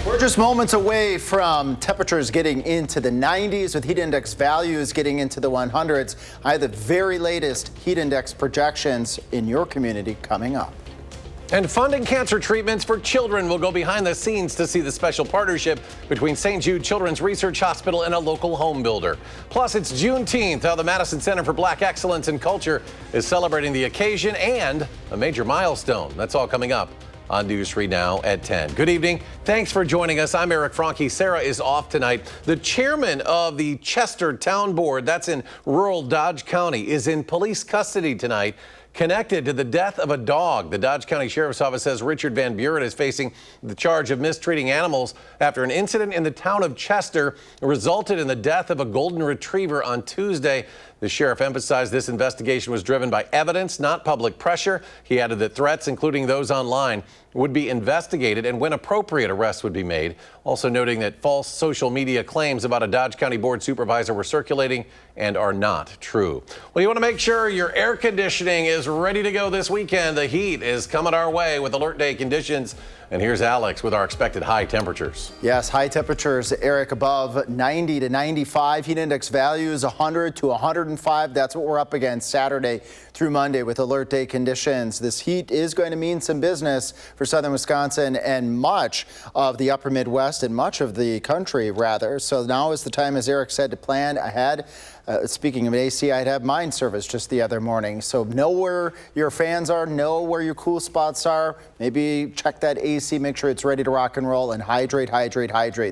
We're just moments away from temperatures getting into the 90s with heat index values getting into the 100s. I have the very latest heat index projections in your community coming up. And funding cancer treatments for children will go behind the scenes to see the special partnership between St. Jude Children's Research Hospital and a local home builder. Plus, it's Juneteenth, how the Madison Center for Black Excellence in Culture is celebrating the occasion and a major milestone. That's all coming up on News 3 Now at 10. Good evening. Thanks for joining us. I'm Eric Franke. Sarah is off tonight. The chairman of the Chester Town Board, that's in rural Dodge County, is in police custody tonight, connected to the death of a dog. The Dodge County Sheriff's Office says Richard Van Buren is facing the charge of mistreating animals after an incident in the town of Chester resulted in the death of a golden retriever on Tuesday. The sheriff emphasized this investigation was driven by evidence, not public pressure. He added that threats, including those online, would be investigated and when appropriate, arrests would be made. Also noting that false social media claims about a Dodge County board supervisor were circulating and are not true. Well, you want to make sure your air conditioning is ready to go this weekend. The heat is coming our way with alert day conditions. And here's Alex with our expected high temperatures. Yes, high temperatures, Eric, above 90 to 95. Heat index values 100 to 105. That's what we're up against Saturday through Monday with alert day conditions. This heat is going to mean some business for southern Wisconsin and much of the upper Midwest and much of the country, rather. So now is the time, as Eric said, to plan ahead. Speaking of AC, I'd have mine serviced just the other morning. So know where your fans are, know where your cool spots are. Maybe check that AC, make sure it's ready to rock and roll, and hydrate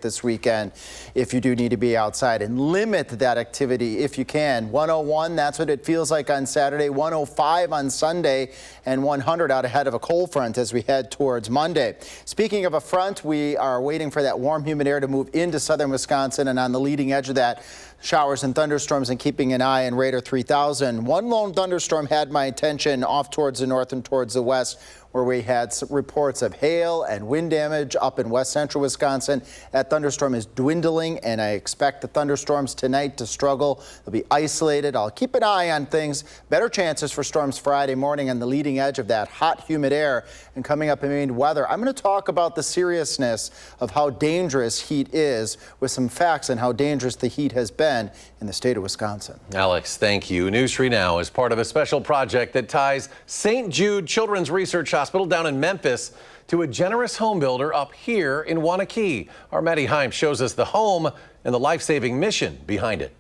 this weekend if you do need to be outside. And limit that activity if you can. 101, that's what it feels like on Saturday, 105 on Sunday, and 100 out ahead of a cold front as we head towards Monday. Speaking of a front, we are waiting for that warm, humid air to move into southern Wisconsin, and on the leading edge of that, showers and thunderstorms, and keeping an eye on radar 3000. One lone thunderstorm had my attention off towards the north and towards the west, where we had reports of hail and wind damage up in west central Wisconsin. That thunderstorm is dwindling, and I expect the thunderstorms tonight to struggle. They'll be isolated. I'll keep an eye on things. Better chances for storms Friday morning on the leading edge of that hot, humid air. And coming up in mean weather, I'm going to talk about the seriousness of how dangerous heat is with some facts on how dangerous the heat has been in the state of Wisconsin. Alex, thank you. News 3 Now is part of a special project that ties St. Jude Children's Research Hospital down in Memphis to a generous home builder up here in Waunakee. Our Maddie Heim shows us the home and the life-saving mission behind it.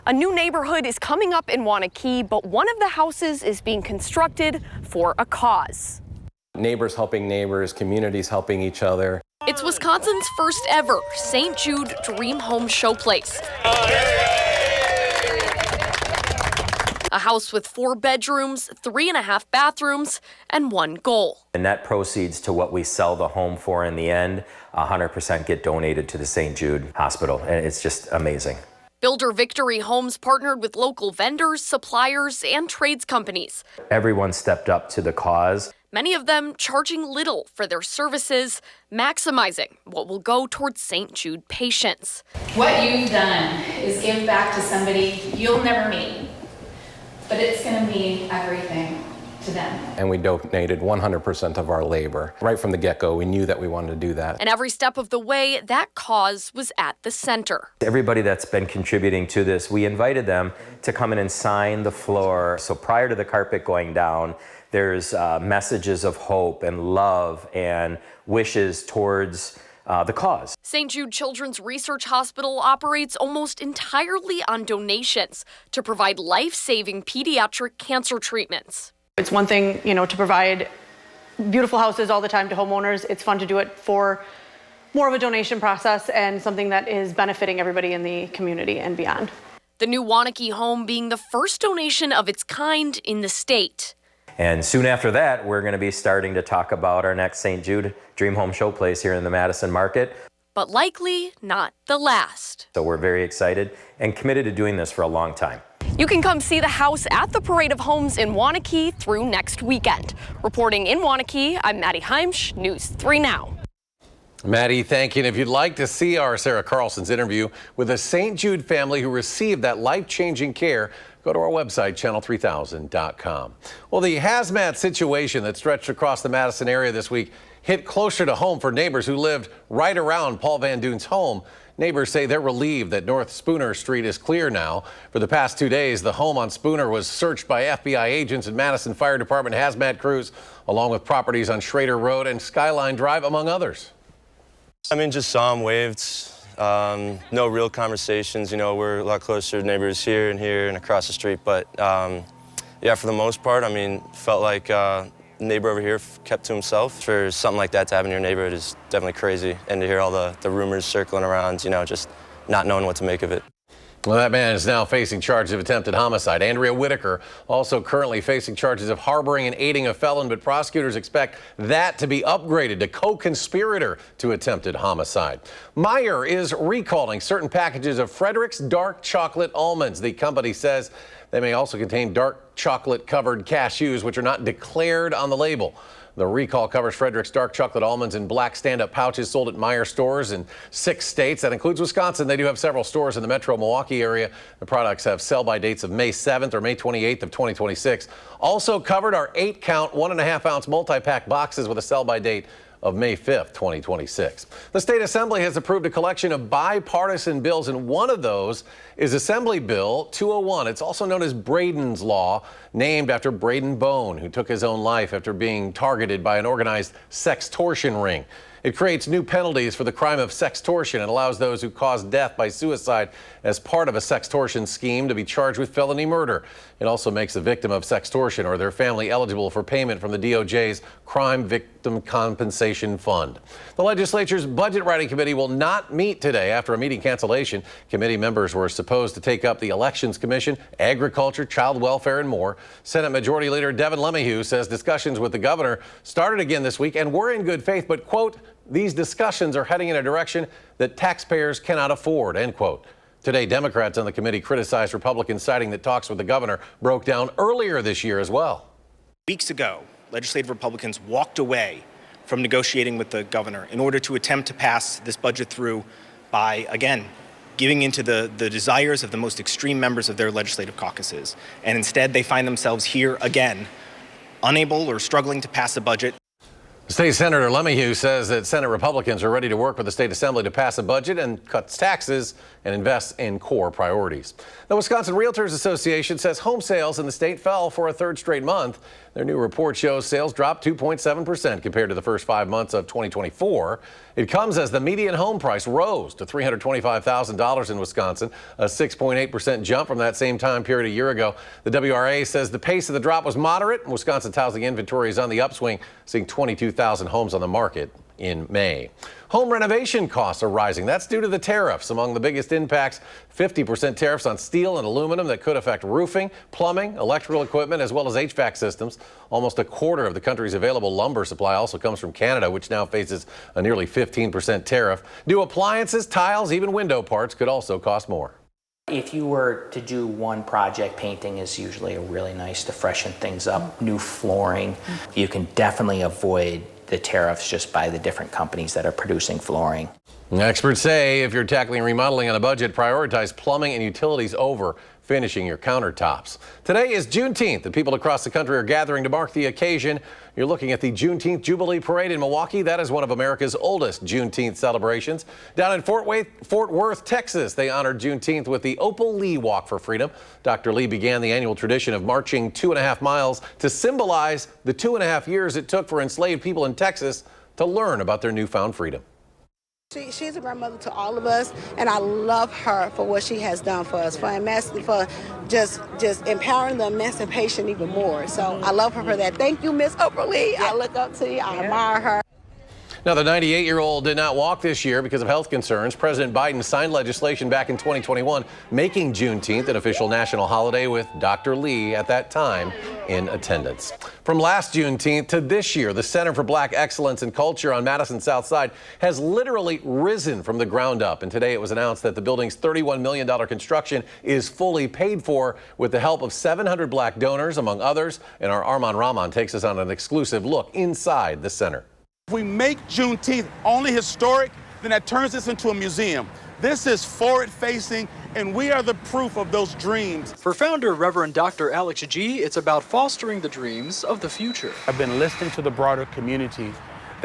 A new neighborhood is coming up in Waunakee, but one of the houses is being constructed for a cause. Neighbors helping neighbors, communities helping each other. It's Wisconsin's first ever St. Jude Dream Home Showplace. A house with 4 bedrooms, 3.5 bathrooms, and 1 goal. The net proceeds to what we sell the home for in the end, 100% get donated to the St. Jude Hospital. And it's just amazing. Builder Victory Homes partnered with local vendors, suppliers, and trades companies. Everyone stepped up to the cause. Many of them charging little for their services, maximizing what will go towards St. Jude patients. What you've done is give back to somebody you'll never meet, but it's going to mean everything to them. And we donated 100% of our labor. Right from the get-go, we knew that we wanted to do that. And every step of the way, that cause was at the center. Everybody that's been contributing to this, we invited them to come in and sign the floor. So prior to the carpet going down, there's messages of hope and love and wishes towards the cause. St. Jude Children's Research Hospital operates almost entirely on donations to provide life-saving pediatric cancer treatments. It's one thing, to provide beautiful houses all the time to homeowners. It's fun to do it for more of a donation process and something that is benefiting everybody in the community and beyond. The new Waunakee home being the first donation of its kind in the state. And soon after that, we're going to be starting to talk about our next St. Jude Dream Home Showplace here in the Madison market. But likely not the last. So we're very excited and committed to doing this for a long time. You can come see the house at the Parade of Homes in Waunakee through next weekend. Reporting in Waunakee, I'm Maddie Heimsch, News 3 Now. Maddie, thank you. And if you'd like to see our Sarah Carlson's interview with a St. Jude family who received that life-changing care, go to our website, channel3000.com. Well, the hazmat situation that stretched across the Madison area this week hit closer to home for neighbors who lived right around Paul Van Duyn's home. Neighbors say they're relieved that North Spooner Street is clear now. For the past 2 days, the home on Spooner was searched by FBI agents and Madison Fire Department hazmat crews, along with properties on Schrader Road and Skyline Drive, among others. I mean, just saw him, waved. No real conversations. You know, we're a lot closer to neighbors here and across the street. But yeah, for the most part, I mean, felt like neighbor over here kept to himself. For something like that to happen in your neighborhood is definitely crazy. And to hear all the rumors circling around, you know, just not knowing what to make of it. Well, that man is now facing charges of attempted homicide. Andrea Whitaker also currently facing charges of harboring and aiding a felon, but prosecutors expect that to be upgraded to co-conspirator to attempted homicide. Meijer is recalling certain packages of Frederick's dark chocolate almonds. The company says they may also contain dark chocolate covered cashews, which are not declared on the label. The recall covers Frederick's dark chocolate almonds in black stand-up pouches sold at Meijer stores in 6 states. That includes Wisconsin. They do have several stores in the metro Milwaukee area. The products have sell-by dates of May 7th or May 28th of 2026. Also covered are 8-count, 1.5-ounce multi-pack boxes with a sell-by date of May 5th, 2026. The State Assembly has approved a collection of bipartisan bills, and one of those is Assembly Bill 201. It's also known as Braden's Law, named after Braden Bone, who took his own life after being targeted by an organized sextortion ring. It creates new penalties for the crime of sextortion and allows those who cause death by suicide as part of a sextortion scheme to be charged with felony murder. It also makes a victim of sextortion or their family eligible for payment from the DOJ's Crime Victim Compensation Fund. The legislature's Budget Writing Committee will not meet today after a meeting cancellation. Committee members were supposed to take up the Elections Commission, Agriculture, Child Welfare, and more. Senate Majority Leader Devin LeMahieu says discussions with the governor started again this week and were in good faith, but, quote, these discussions are heading in a direction that taxpayers cannot afford, end quote. Today, Democrats on the committee criticized Republicans, citing that talks with the governor broke down earlier this year as well. Weeks ago, legislative Republicans walked away from negotiating with the governor in order to attempt to pass this budget through by, again, giving into the desires of the most extreme members of their legislative caucuses. And instead, they find themselves here again, unable or struggling to pass a budget. State Senator LeMahieu says that Senate Republicans are ready to work with the state assembly to pass a budget and cuts taxes and invest in core priorities. The Wisconsin Realtors Association says home sales in the state fell for a 3rd straight month. Their new report shows sales dropped 2.7% compared to the first 5 months of 2024. It comes as the median home price rose to $325,000 in Wisconsin, a 6.8% jump from that same time period a year ago. The WRA says the pace of the drop was moderate. Wisconsin's housing inventory is on the upswing, seeing 22,000 homes on the market in May. Home renovation costs are rising. That's due to the tariffs. Among the biggest impacts, 50% tariffs on steel and aluminum that could affect roofing, plumbing, electrical equipment, as well as HVAC systems. Almost a quarter of the country's available lumber supply also comes from Canada, which now faces a nearly 15% tariff. New appliances, tiles, even window parts could also cost more. If you were to do one project, painting is usually a really nice to freshen things up. New flooring, you can definitely avoid the tariffs just by the different companies that are producing flooring. Experts say if you're tackling remodeling on a budget, prioritize plumbing and utilities over finishing your countertops. Today is Juneteenth, and people across the country are gathering to mark the occasion. You're looking at the Juneteenth Jubilee Parade in Milwaukee. That is one of America's oldest Juneteenth celebrations. Down in Fort Worth, Texas, they honored Juneteenth with the Opal Lee Walk for Freedom. Dr. Lee began the annual tradition of marching 2.5 miles to symbolize the 2.5 years it took for enslaved people in Texas to learn about their newfound freedom. She's a grandmother to all of us, and I love her for what she has done for us, for just empowering the emancipation even more. So I love her for that. Thank you, Miss Oprah Lee. I look up to you. I admire her. Now, the 98-year-old did not walk this year because of health concerns. President Biden signed legislation back in 2021 making Juneteenth an official national holiday, with Dr. Lee at that time in attendance. From last Juneteenth to this year, the Center for Black Excellence in Culture on Madison's South Side has literally risen from the ground up. And today it was announced that the building's $31 million construction is fully paid for with the help of 700 black donors, among others. And our Armand Rahman takes us on an exclusive look inside the center. If we make Juneteenth only historic, then that turns this into a museum. This is forward-facing, and we are the proof of those dreams. For founder Reverend Dr. Alex G., it's about fostering the dreams of the future. I've been listening to the broader community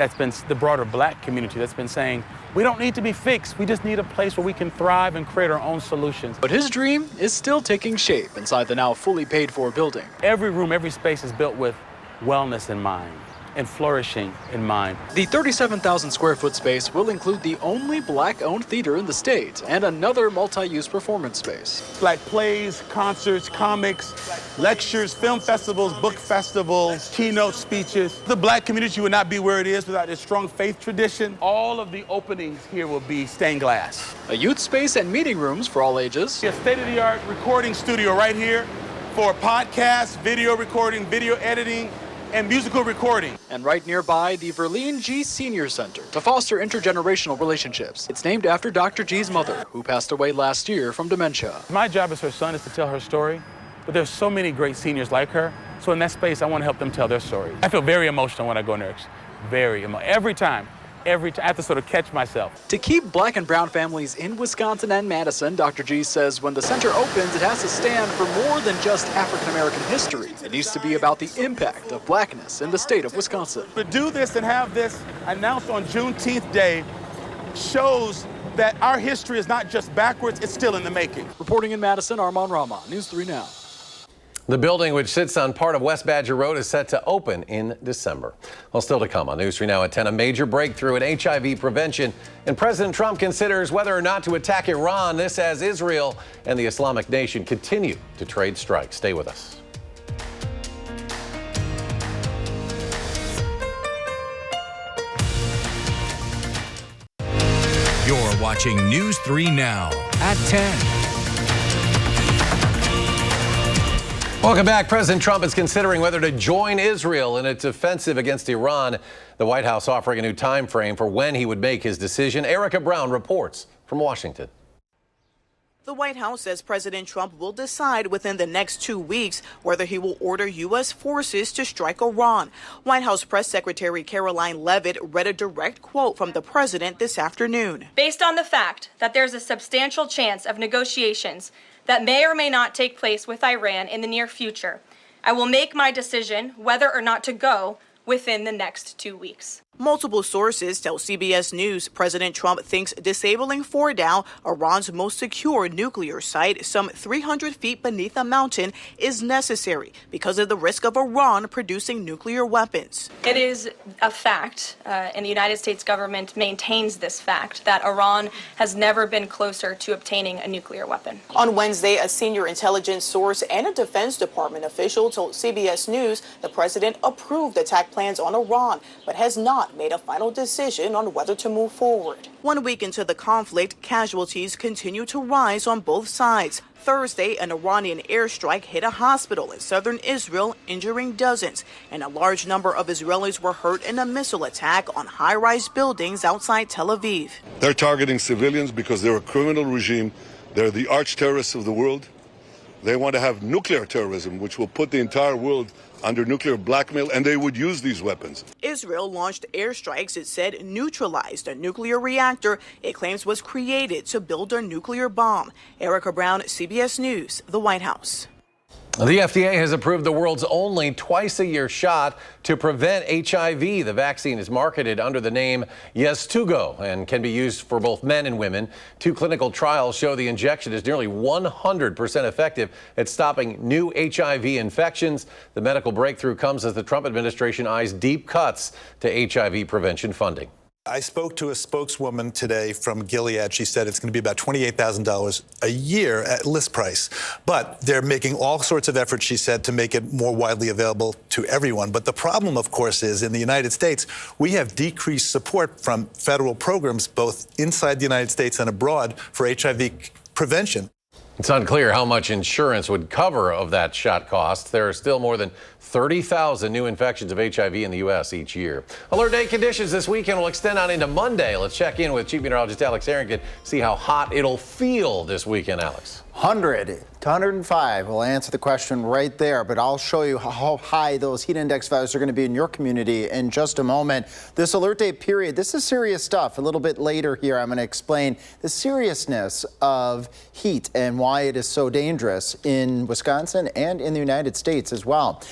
that's been the broader black community that's been saying, we don't need to be fixed. We just need a place where we can thrive and create our own solutions. But his dream is still taking shape inside the now fully paid-for building. Every room, every space is built with wellness in mind and flourishing in mind. The 37,000 square foot space will include the only black-owned theater in the state and another multi-use performance space. Black plays, concerts, comics, lectures, film festivals, book festivals, keynote speeches. The black community would not be where it is without its strong faith tradition. All of the openings here will be stained glass. A youth space and meeting rooms for all ages. A state-of-the-art recording studio right here for podcasts, video recording, video editing, and musical recording. And right nearby, the Verleen G Senior Center to foster intergenerational relationships. It's named after Dr. G's mother, who passed away last year from dementia. My job as her son is to tell her story, but there's so many great seniors like her, so in that space, I want to help them tell their story. I feel very emotional when I go next. Very emotional. Every time, I have to sort of catch myself. To keep black and brown families in Wisconsin and Madison, Dr. G says when the center opens, it has to stand for more than just African-American history. It needs to be about the impact of blackness in the state of Wisconsin. To do this and have this announced on Juneteenth Day shows that our history is not just backwards, it's still in the making. Reporting in Madison, Armand Rama, News 3 Now. The building, which sits on part of West Badger Road, is set to open in December. Well, still to come on News 3 Now at 10, a major breakthrough in HIV prevention. And President Trump considers whether or not to attack Iran. This as Israel and the Islamic nation continue to trade strikes. Stay with us. You're watching News 3 Now at 10. Welcome back. President Trump is considering whether to join Israel in its offensive against Iran. The White House offering a new time frame for when he would make his decision. Erica Brown reports from Washington. The White House says President Trump will decide within the next 2 weeks whether he will order U.S. forces to strike Iran. White House Press Secretary Caroline Leavitt read a direct quote from the president this afternoon. Based on the fact that there's a substantial chance of negotiations that may or may not take place with Iran in the near future, I will make my decision whether or not to go within the next 2 weeks. Multiple sources tell CBS News President Trump thinks disabling Fordow, Iran's most secure nuclear site, some 300 feet beneath a mountain, is necessary because of the risk of Iran producing nuclear weapons. It is a fact, and the United States government maintains this fact, that Iran has never been closer to obtaining a nuclear weapon. On Wednesday, a senior intelligence source and a Defense Department official told CBS News the president approved attack plans on Iran, but has not made a final decision on whether to move forward. 1 week into the conflict, casualties continue to rise on both sides. Thursday, an Iranian airstrike hit a hospital in southern Israel, injuring dozens, and a large number of Israelis were hurt in a missile attack on high-rise buildings outside Tel Aviv. They're targeting civilians because they're a criminal regime. They're the arch terrorists of the world. They want to have nuclear terrorism, which will put the entire world under nuclear blackmail, and they would use these weapons. Israel launched airstrikes it said neutralized a nuclear reactor it claims was created to build a nuclear bomb. Erica Brown, CBS News, the White House. The FDA has approved the world's only twice-a-year shot to prevent HIV. The vaccine is marketed under the name Yes2Go and can be used for both men and women. 2 clinical trials show the injection is nearly 100% effective at stopping new HIV infections. The medical breakthrough comes as the Trump administration eyes deep cuts to HIV prevention funding. I spoke to a spokeswoman today from Gilead. She said it's going to be about $28,000 a year at list price. But they're making all sorts of efforts, she said, to make it more widely available to everyone. But the problem, of course, is in the United States, we have decreased support from federal programs, both inside the United States and abroad, for HIV prevention. It's unclear how much insurance would cover of that shot cost. There are still more than 30,000 new infections of HIV in the U.S. each year. Alert day conditions this weekend will extend on into Monday. Let's check in with Chief Meteorologist Alex Harrington, see how hot it'll feel this weekend, Alex. 100 to 105. We'll answer the question right there, but I'll show you how high those heat index values are going to be in your community in just a moment. This alert day period, this is serious stuff. A little bit later here, I'm going to explain the seriousness of heat and why it is so dangerous in Wisconsin and in the United States as well.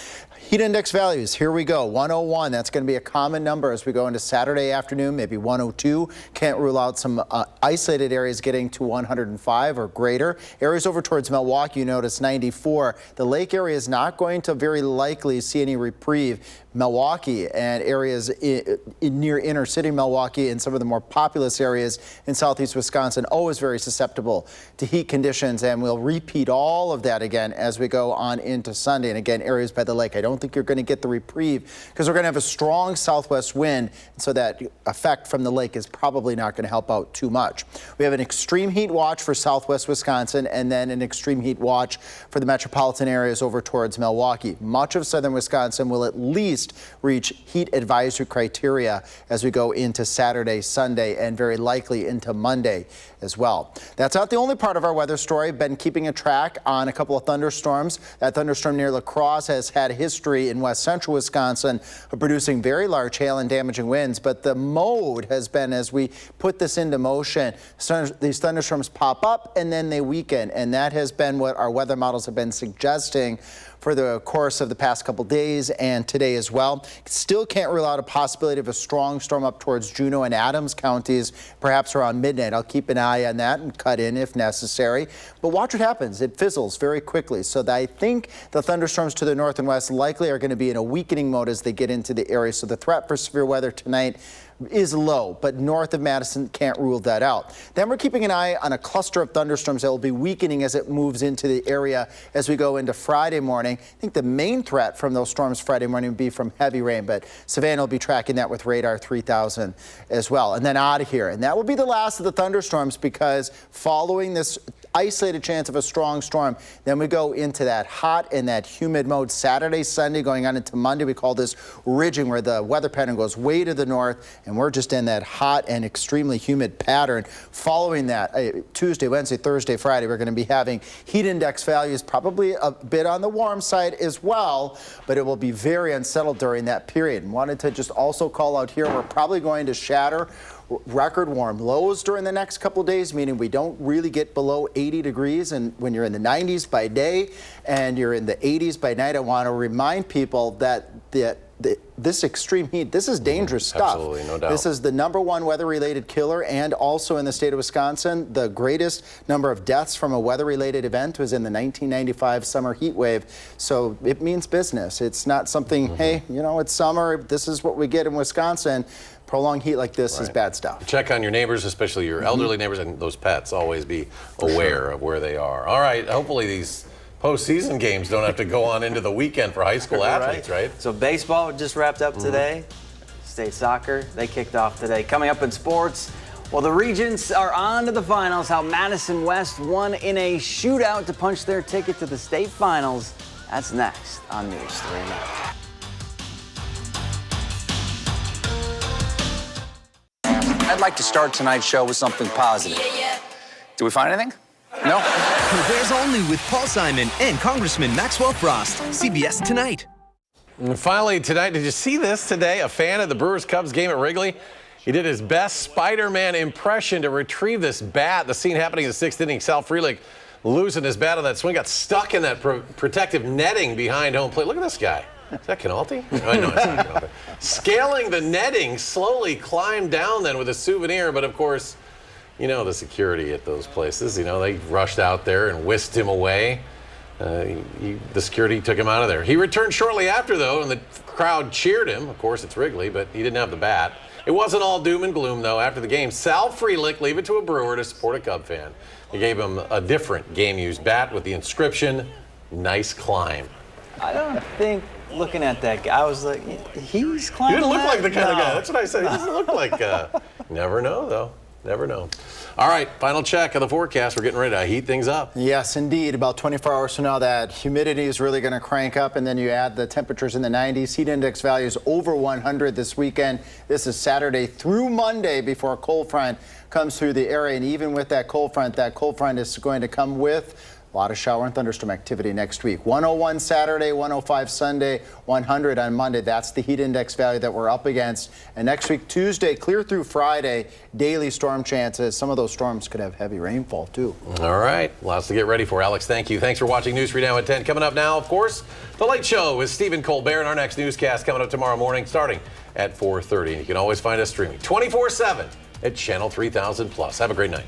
Heat index values, here we go. 101, that's going to be a common number as we go into Saturday afternoon, maybe 102. Can't rule out some isolated areas getting to 105 or greater. Areas over towards Milwaukee, you notice 94. The lake area is not going to very likely see any reprieve. Milwaukee and areas near inner city Milwaukee and some of the more populous areas in southeast Wisconsin, always very susceptible to heat conditions, and we'll repeat all of that again as we go on into Sunday. And again, areas by the lake, I don't think you're going to get the reprieve because we're going to have a strong southwest wind, so that effect from the lake is probably not going to help out too much. We have an extreme heat watch for southwest Wisconsin and then an extreme heat watch for the metropolitan areas over towards Milwaukee. Much of southern Wisconsin will at least reach heat advisory criteria as we go into Saturday, Sunday, and very likely into Monday as well. That's not the only part of our weather story. Been keeping a track on a couple of thunderstorms. That thunderstorm near La Crosse has had history in west central Wisconsin of producing very large hail and damaging winds, but the mode has been, as we put this into motion, these thunderstorms pop up and then they weaken, and that has been what our weather models have been suggesting for the course of the past couple days and today as well. Still can't rule out a possibility of a strong storm up towards Juneau and Adams counties, perhaps around midnight. I'll keep an eye on that and cut in if necessary. But watch what happens. It fizzles very quickly. So I think the thunderstorms to the north and west likely are going to be in a weakening mode as they get into the area. So the threat for severe weather tonight is low, but north of Madison can't rule that out. Then we're keeping an eye on a cluster of thunderstorms that will be weakening as it moves into the area as we go into Friday morning. I think the main threat from those storms Friday morning would be from heavy rain, but Savannah will be tracking that with radar 3000 as well. And then out of here, and that will be the last of the thunderstorms, because following this isolated chance of a strong storm, then we go into that hot and that humid mode Saturday, Sunday, going on into Monday. We call this ridging, where the weather pattern goes way to the north, and we're just in that hot and extremely humid pattern. Following that, Tuesday, Wednesday, Thursday, Friday, we're going to be having heat index values probably a bit on the warm side as well, but it will be very unsettled during that period. And wanted to just also call out here, we're probably going to shatter record warm lows during the next couple of days, meaning we don't really get below 80 degrees. And when you're in the 90s by day and you're in the 80s by night, I want to remind people that this extreme heat, this is dangerous stuff. Absolutely, no doubt. This is the #1 weather-related killer, and also in the state of Wisconsin, the greatest number of deaths from a weather-related event was in the 1995 summer heat wave. So it means business. It's not something, hey, you know, it's summer, this is what we get in Wisconsin. Prolonged heat like this is bad stuff. Check on your neighbors, especially your elderly neighbors, and those pets. Always be aware of where they are. All right, hopefully these postseason games don't have to go on into the weekend for high school athletes, right? So baseball just wrapped up today. State soccer, they kicked off today. Coming up in sports, well, the Regents are on to the finals. How Madison West won in a shootout to punch their ticket to the state finals. That's next on News 3 Now. I'd like to start tonight's show with something positive. Did we find anything? No? There's Only with Paul Simon and Congressman Maxwell Frost. CBS Tonight. And finally tonight, did you see this today? A fan of the Brewers-Cubs game at Wrigley. He did his best Spider-Man impression to retrieve this bat. The scene happening in the 6th inning. Sal Frelick losing his bat on that swing, got stuck in that protective netting behind home plate. Look at this guy. Is that Canalti? I know it's not Canalti. Scaling the netting, slowly climbed down then with a souvenir, but of course, you know the security at those places. You know, they rushed out there and whisked him away. The security took him out of there. He returned shortly after, though, and the crowd cheered him. Of course, it's Wrigley, but he didn't have the bat. It wasn't all doom and gloom, though. After the game, Sal Frelick, leave it to a Brewer to support a Cub fan. He gave him a different game-used bat with the inscription, "Nice climb." I don't think, looking at that guy, I was like, he's climbing. He didn't look like the kind of No. guy. That's what I said. He doesn't look like. Never know, though. Never know. All right, final check of the forecast. We're getting ready to heat things up. Yes, indeed. About 24 hours from now, that humidity is really going to crank up, and then you add the temperatures in the 90s. Heat index values over 100 this weekend. This is Saturday through Monday before a cold front comes through the area, and even with that cold front is going to come with A lot of shower and thunderstorm activity next week. 101 Saturday, 105 Sunday, 100 on Monday. That's the heat index value that we're up against. And next week, Tuesday, clear through Friday, daily storm chances. Some of those storms could have heavy rainfall, too. All right. Lots to get ready for. Alex, thank you. Thanks for watching News 3 Now at 10. Coming up now, of course, The Late Show with Stephen Colbert, and our next newscast coming up tomorrow morning starting at 4:30. You can always find us streaming 24/7 at Channel 3000+. Have a great night.